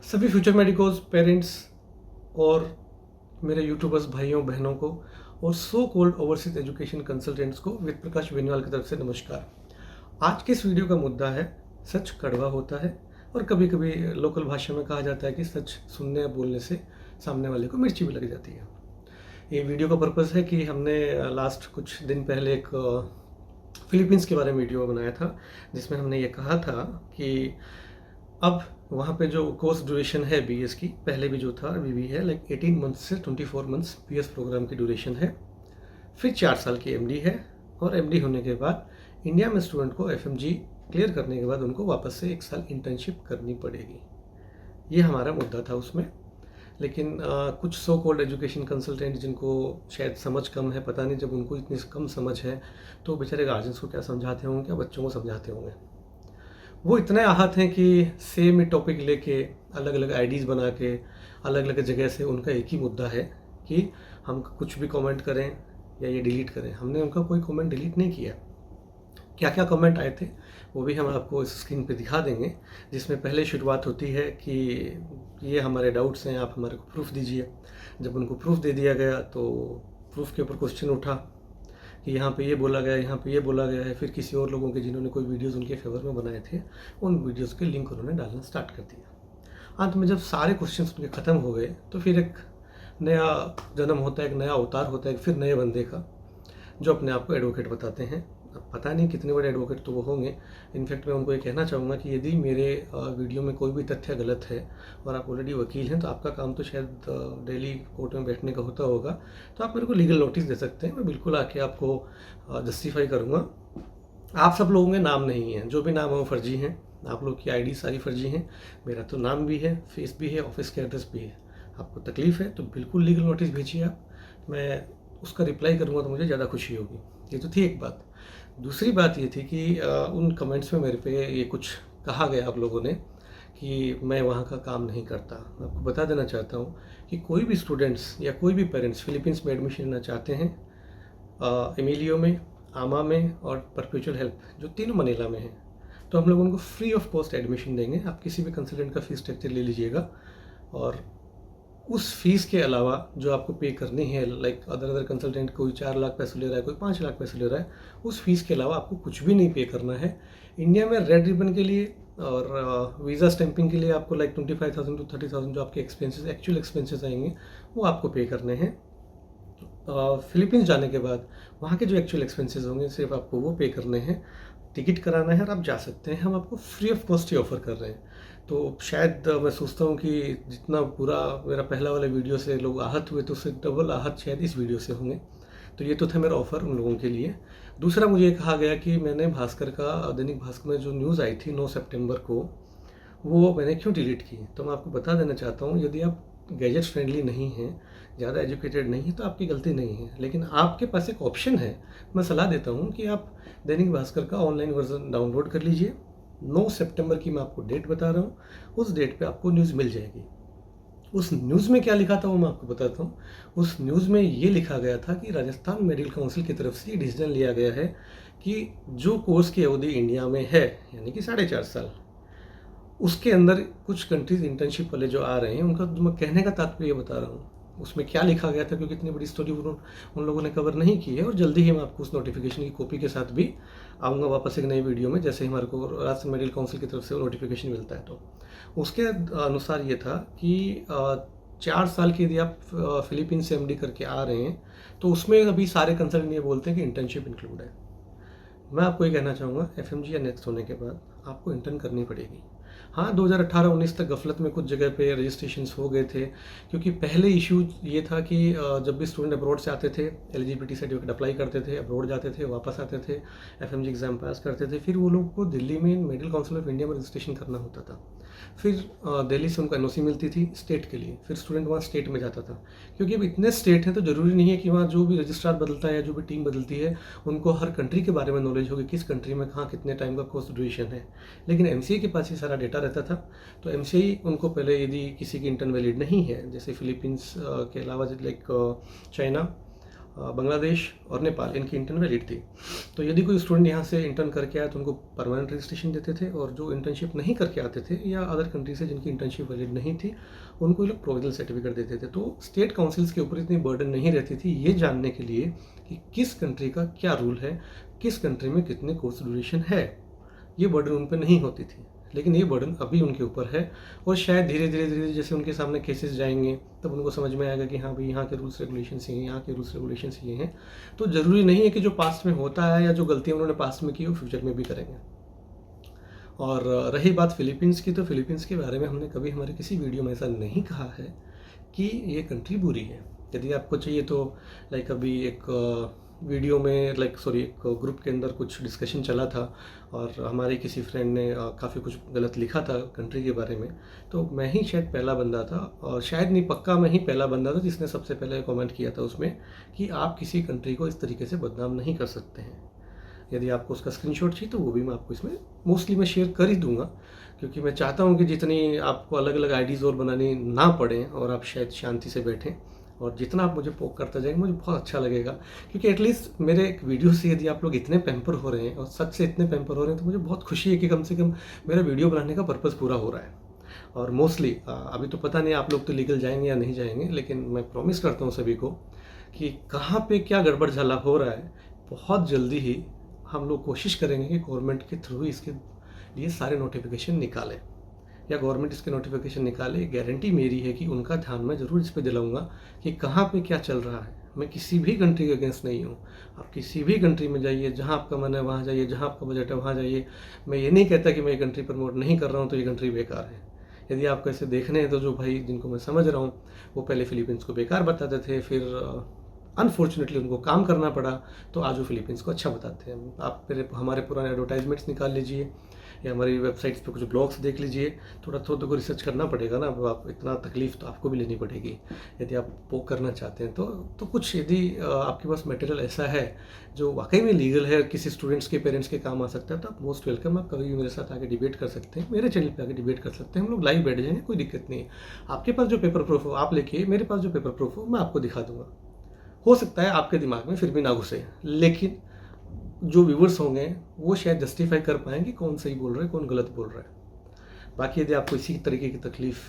सभी future medicos parents और मेरे यूट्यूबर्स भाइयों बहनों को और so cold overseas education consultants को वेद प्रकाश बेनीवाल की तरफ से नमस्कार। आज के इस वीडियो का मुद्दा है सच कड़वा होता है और कभी कभी लोकल भाषा में कहा जाता है कि सच सुनने या बोलने से सामने वाले को मिर्ची भी लग जाती है। ये वीडियो का पर्पज़ है कि हमने लास्ट कुछ दिन पहले एक फिलीपींस के बारे में वीडियो बनाया था जिसमें हमने ये कहा था कि अब वहाँ पे जो कोर्स ड्यूरेशन है बीएस की, पहले भी जो था अभी भी है, लाइक 18 मंथ्स से 24 मंथ्स बीएस प्रोग्राम की ड्यूरेशन है। फिर 4 साल की एमडी है और एमडी होने के बाद इंडिया में स्टूडेंट को एफएमजी क्लियर करने के बाद उनको वापस से 1 साल इंटर्नशिप करनी पड़ेगी। ये हमारा मुद्दा था उसमें। लेकिन कुछ सो कॉल्ड एजुकेशन कंसल्टेंट जिनको शायद समझ कम है, पता नहीं जब उनको इतनी कम समझ है तो बेचारे गार्जियंस को क्या समझाते होंगे, क्या बच्चों को समझाते होंगे। वो इतने आहत हैं कि सेम ही टॉपिक लेके अलग अलग आईडीज़ बना के अलग अलग जगह से उनका एक ही मुद्दा है कि हम कुछ भी कमेंट करें या ये डिलीट करें। हमने उनका कोई कमेंट डिलीट नहीं किया। क्या क्या कमेंट आए थे वो भी हम आपको इस स्क्रीन पे दिखा देंगे, जिसमें पहले शुरुआत होती है कि ये हमारे डाउट्स हैं, आप हमारे को प्रूफ दीजिए। जब उनको प्रूफ दे दिया गया तो प्रूफ के ऊपर क्वेश्चन उठा कि यहाँ पे ये बोला गया, यहाँ पे ये बोला गया है। फिर किसी और लोगों के जिन्होंने कोई वीडियोस उनके फेवर में बनाए थे उन वीडियोस के लिंक उन्होंने डालना स्टार्ट कर दिया। अंत में जब सारे क्वेश्चंस उनके ख़त्म हो गए तो फिर एक नया जन्म होता है, एक नया अवतार होता है, फिर नए बंदे का, जो अपने आप को एडवोकेट बताते हैं। अब पता नहीं कितने बड़े एडवोकेट तो वो होंगे। इनफैक्ट मैं उनको ये कहना चाहूँगा कि यदि मेरे वीडियो में कोई भी तथ्य गलत है और आप ऑलरेडी वकील हैं तो आपका काम तो शायद डेली कोर्ट में बैठने का होता होगा, तो आप मेरे को लीगल नोटिस दे सकते हैं। मैं बिल्कुल आके आपको जस्टिफाई करूँगा। आप सब लोगों के नाम नहीं हैं, जो भी नाम है वो फर्जी हैं। आप लोग की आईडी सारी फर्जी हैं। मेरा तो नाम भी है, फेस भी है, ऑफिस के एड्रेस भी है। आपको तकलीफ़ है तो बिल्कुल लीगल नोटिस भेजिए आप, मैं उसका रिप्लाई करूँगा तो मुझे ज़्यादा खुशी होगी। ये तो थी एक बात। दूसरी बात ये थी कि उन कमेंट्स में मेरे पे ये कुछ कहा गया आप लोगों ने कि मैं वहाँ का काम नहीं करता। मैं आपको बता देना चाहता हूँ कि कोई भी स्टूडेंट्स या कोई भी पेरेंट्स फिलीपींस में एडमिशन लेना चाहते हैं, एमिलियो में, आमा में और परपेचुअल हेल्प जो तीनों मनीला में हैं, तो हम लोग उनको फ्री ऑफ कॉस्ट एडमिशन देंगे। आप किसी भी कंसल्टेंट का फीस स्ट्रक्चर ले लीजिएगा और उस फीस के अलावा जो आपको पे करनी है, लाइक अदर कंसल्टेंट कोई 4 लाख पैसे ले रहा है, कोई 5 लाख पैसे ले रहा है, उस फीस के अलावा आपको कुछ भी नहीं पे करना है। इंडिया में रेड रिबन के लिए और वीज़ा स्टैंपिंग के लिए आपको लाइक 25,000 टू 30,000 जो आपके एक्सपेंसेस, एक्चुअल एक्सपेंसेस आएंगे, वो आपको पे करने हैं। फिलीपींस जाने के बाद वहाँ के जो एक्चुअल एक्सपेंसेस होंगे सिर्फ आपको वो पे करने हैं। टिकट कराना है और आप जा सकते हैं। हम आपको free of cost he offer कर रहे हैं। तो शायद मैं सोचता हूँ कि जितना पूरा मेरा पहला वाला वीडियो से लोग आहत हुए तो उससे डबल आहत शायद इस वीडियो से होंगे। तो ये तो था मेरा ऑफ़र उन लोगों के लिए। दूसरा, मुझे ये कहा गया कि मैंने भास्कर का, दैनिक भास्कर में जो न्यूज़ आई थी 9 सितंबर को, वो मैंने क्यों डिलीट की। तो मैं आपको बता देना चाहता हूँ, यदि आप गैजेट फ्रेंडली नहीं हैं, ज़्यादा एजुकेटेड नहीं है, तो आपकी गलती नहीं है। लेकिन आपके पास एक ऑप्शन है। मैं सलाह देता हूँ कि आप दैनिक भास्कर का ऑनलाइन वर्जन डाउनलोड कर लीजिए। 9 सितंबर की मैं आपको डेट बता रहा हूँ, उस डेट पे आपको न्यूज़ मिल जाएगी। उस न्यूज़ में क्या लिखा था वो मैं आपको बताता हूँ। उस न्यूज़ में ये लिखा गया था कि राजस्थान मेडिकल काउंसिल की तरफ से ये डिसीजन लिया गया है कि जो कोर्स की अवधि इंडिया में है, यानी कि 4.5 साल, उसके अंदर कुछ कंट्रीज इंटर्नशिप वाले जो आ रहे हैं, उनका जो मैं कहने का तात्पर्य बता रहा हूँ। उसमें क्या लिखा गया था, क्योंकि इतनी बड़ी स्टोरी उन लोगों ने कवर नहीं की है। और जल्दी ही मैं आपको उस नोटिफिकेशन की कॉपी के साथ भी आऊँगा वापस एक नई वीडियो में, जैसे ही हमारे को राजस्थान मेडिकल काउंसिल की तरफ से वो नोटिफिकेशन मिलता है। तो उसके अनुसार ये था कि 4 साल की यदि आप फिलीपींस से एमडी करके आ रहे हैं तो उसमें अभी सारे कंसल्टेंट ये बोलते हैं कि इंटर्नशिप इंक्लूड है। मैं आपको ये कहना चाहूँगा, एफएमजी या नेक्स्ट होने के बाद आपको इंटर्न करनी पड़ेगी। हाँ, 2018-19 तक गफलत में कुछ जगह पे रजिस्ट्रेशंस हो गए थे, क्योंकि पहले इशू ये था कि जब भी स्टूडेंट अब्रॉड से आते थे, एलिजिबिलिटी सर्टिफिकेट अप्लाई करते थे, अब्रॉड जाते थे, वापस आते थे, एफएमजी एग्ज़ाम पास करते थे, फिर वो लोग को दिल्ली में मेडिकल काउंसिल ऑफ इंडिया में रजिस्ट्रेशन करना होता था। फिर दिल्ली से उनको एनओसी मिलती थी स्टेट के लिए, फिर स्टूडेंट वहाँ स्टेट में जाता था। क्योंकि अब इतने स्टेट हैं तो ज़रूरी नहीं है कि वहाँ जो भी रजिस्ट्रार बदलता है या जो भी टीम बदलती है उनको हर कंट्री के बारे में नॉलेज होगी, किस कंट्री में कहाँ कितने टाइम का कोर्स ड्यूरेशन है। लेकिन एमसीए के पास ये सारा डेटा रहता था। तो एमसीए उनको पहले, यदि किसी की इंटर्न वैलिड नहीं है, जैसे फिलीपींस के अलावा लाइक चाइना बांग्लादेश और नेपाल, इनकी इंटर्न वैलिड थी। तो यदि कोई स्टूडेंट यहाँ से इंटर्न करके आया तो उनको परमानेंट रजिस्ट्रेशन देते थे, और जो इंटर्नशिप नहीं करके आते थे या अदर कंट्री से जिनकी इंटर्नशिप वैलिड नहीं थी, उनको ये लोग प्रोविजनल सर्टिफिकेट देते थे। तो स्टेट काउंसिल्स के ऊपर इतनी बर्डन नहीं रहती थी ये जानने के लिए कि किस कंट्री का क्या रूल है, किस कंट्री में कितने कोर्स ड्यूरेशन है। ये बर्डन उन पर नहीं होती थी, लेकिन ये बर्डन अभी उनके ऊपर है। और शायद धीरे धीरे जैसे उनके सामने केसेस जाएंगे तब उनको समझ में आएगा कि हाँ भाई, यहाँ के रूल्स रेगुलेशंस ये हैं, यहाँ के रूल्स रेगुलेशंस ये हैं। तो ज़रूरी नहीं है कि जो पास्ट में होता है या जो गलतियाँ उन्होंने पास्ट में की वो फ्यूचर में भी करेंगे। और रही बात फिलीपींस की, तो फिलीपींस के बारे में हमने कभी हमारे किसी वीडियो में ऐसा नहीं कहा है कि ये कंट्री बुरी है। यदि आपको चाहिए तो लाइक अभी एक वीडियो में एक ग्रुप के अंदर कुछ डिस्कशन चला था और हमारे किसी फ्रेंड ने काफ़ी कुछ गलत लिखा था कंट्री के बारे में। तो मैं ही शायद पहला बंदा था, और शायद नहीं, पक्का मैं ही पहला बंदा था जिसने सबसे पहले कमेंट किया था उसमें कि आप किसी कंट्री को इस तरीके से बदनाम नहीं कर सकते हैं। यदि आपको उसका स्क्रीनशॉट चाहिए तो वो भी मैं आपको इसमें मोस्टली मैं शेयर कर ही दूंगा, क्योंकि मैं चाहता हूँ कि जितनी आपको अलग अलग आईडीज़ और बनानी ना पड़े और आप शायद शांति से बैठें, और जितना आप मुझे पोक करते जाएंगे मुझे बहुत अच्छा लगेगा। क्योंकि एटलीस्ट मेरे एक वीडियो से यदि आप लोग इतने पैम्पर हो रहे हैं और सच से इतने पैम्पर हो रहे हैं तो मुझे बहुत खुशी है कि कम से कम मेरा वीडियो बनाने का पर्पज़ पूरा हो रहा है। और मोस्टली अभी तो पता नहीं आप लोग तो लीगल जाएंगे या नहीं जाएंगे, लेकिन मैं प्रॉमिस करता हूँ सभी को कि कहाँ पे क्या गड़बड़ झाला हो रहा है, बहुत जल्दी ही हम लोग कोशिश करेंगे कि गवर्नमेंट के थ्रू इसके लिए सारे नोटिफिकेशन निकालें, या गवर्नमेंट इसके नोटिफिकेशन निकाले। गारंटी मेरी है कि उनका ध्यान मैं ज़रूर इस पे दिलाऊंगा कि कहाँ पे क्या चल रहा है। मैं किसी भी कंट्री के अगेंस्ट नहीं हूँ। आप किसी भी कंट्री में जाइए, जहाँ आपका मन है वहाँ जाइए, जहाँ आपका बजट है वहाँ जाइए। मैं ये नहीं कहता कि मैं ये कंट्री प्रमोट नहीं कर रहा हूँ तो ये कंट्री बेकार है। यदि आपको ऐसे देखने हैं तो जो भाई जिनको मैं समझ रहा हूँ वो पहले फिलीपींस को बेकार बताते थे, फिर अनफॉर्चुनेटली उनको काम करना पड़ा, तो आज वो फिलीपींस को अच्छा बताते हैं। आप फिर हमारे पुराने एडवर्टाइजमेंट्स निकाल लीजिए या हमारी वेबसाइट्स पे कुछ ब्लॉग्स देख लीजिए। थोड़ा तो रिसर्च करना पड़ेगा ना, आप इतना तकलीफ तो आपको भी लेनी पड़ेगी यदि आप पोक करना चाहते हैं। तो कुछ यदि आपके पास मटेरियल ऐसा है जो वाकई में लीगल है, किसी स्टूडेंट्स के पेरेंट्स के काम आ सकता है, तो आप मोस्ट वेलकम। आप कभी भी मेरे साथ आके डिबेट कर सकते हैं, मेरे चैनल पे आके डिबेट कर सकते हैं, हम लोग लाइव बैठ जाएंगे, कोई दिक्कत नहीं है। आपके पास जो पेपर प्रूफ हो आप लेके, मेरे पास जो पेपर प्रूफ हो मैं आपको दिखा दूंगा। हो सकता है आपके दिमाग में फिर भी ना घुसे, लेकिन जो व्यूवर्स होंगे वो शायद जस्टिफाई कर पाएंगे कौन सही बोल रहा है कौन गलत बोल रहा है। बाकी यदि आपको इसी तरीके की तकलीफ़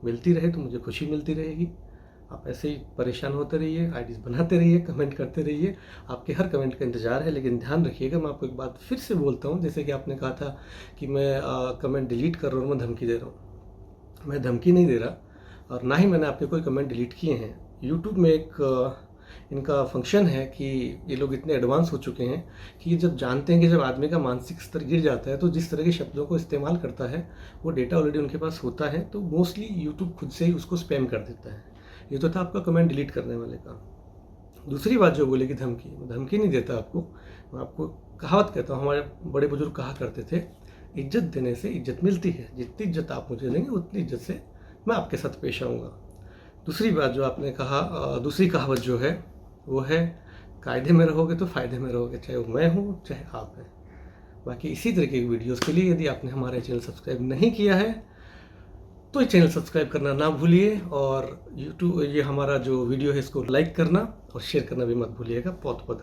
मिलती रहे तो मुझे खुशी मिलती रहेगी। आप ऐसे ही परेशान होते रहिए, आईडीज़ बनाते रहिए, कमेंट करते रहिए, आपके हर कमेंट का इंतज़ार है। लेकिन ध्यान रखिएगा, मैं आपको एक बात फिर से बोलता हूँ, जैसे कि आपने कहा था कि मैं कमेंट डिलीट कर रहा हूँ, मैं धमकी दे रहा हूँ। मैं धमकी नहीं दे रहा और ना ही मैंने आपके कोई कमेंट डिलीट किए हैं। यूट्यूब में एक इनका फंक्शन है कि ये लोग इतने एडवांस हो चुके हैं कि ये जब जानते हैं कि जब आदमी का मानसिक स्तर गिर जाता है तो जिस तरह के शब्दों को इस्तेमाल करता है वो डेटा ऑलरेडी उनके पास होता है, तो मोस्टली यूट्यूब खुद से ही उसको स्पैम कर देता है। ये तो था आपका कमेंट डिलीट करने वाले का। दूसरी बात जो बोले कि धमकी, मैं धमकी नहीं देता आपको, मैं आपको कहावत कहता हूँ। हमारे बड़े बुजुर्ग कहा करते थे, इज्जत देने से इज्जत मिलती है, जितनी इज्जत आप मुझे देंगे उतनी इज्जत से मैं आपके साथ पेश आऊँगा। दूसरी बात जो आपने कहा, दूसरी कहावत जो है वो है, कायदे में रहोगे तो फ़ायदे में रहोगे, चाहे वो मैं हूँ चाहे आप हैं। बाकी इसी तरीके की वीडियोस के लिए यदि आपने हमारे चैनल सब्सक्राइब नहीं किया है तो ये चैनल सब्सक्राइब करना ना भूलिए, और यूट्यूब ये हमारा जो वीडियो है इसको लाइक करना और शेयर करना भी मत भूलिएगा। बहुत बहुत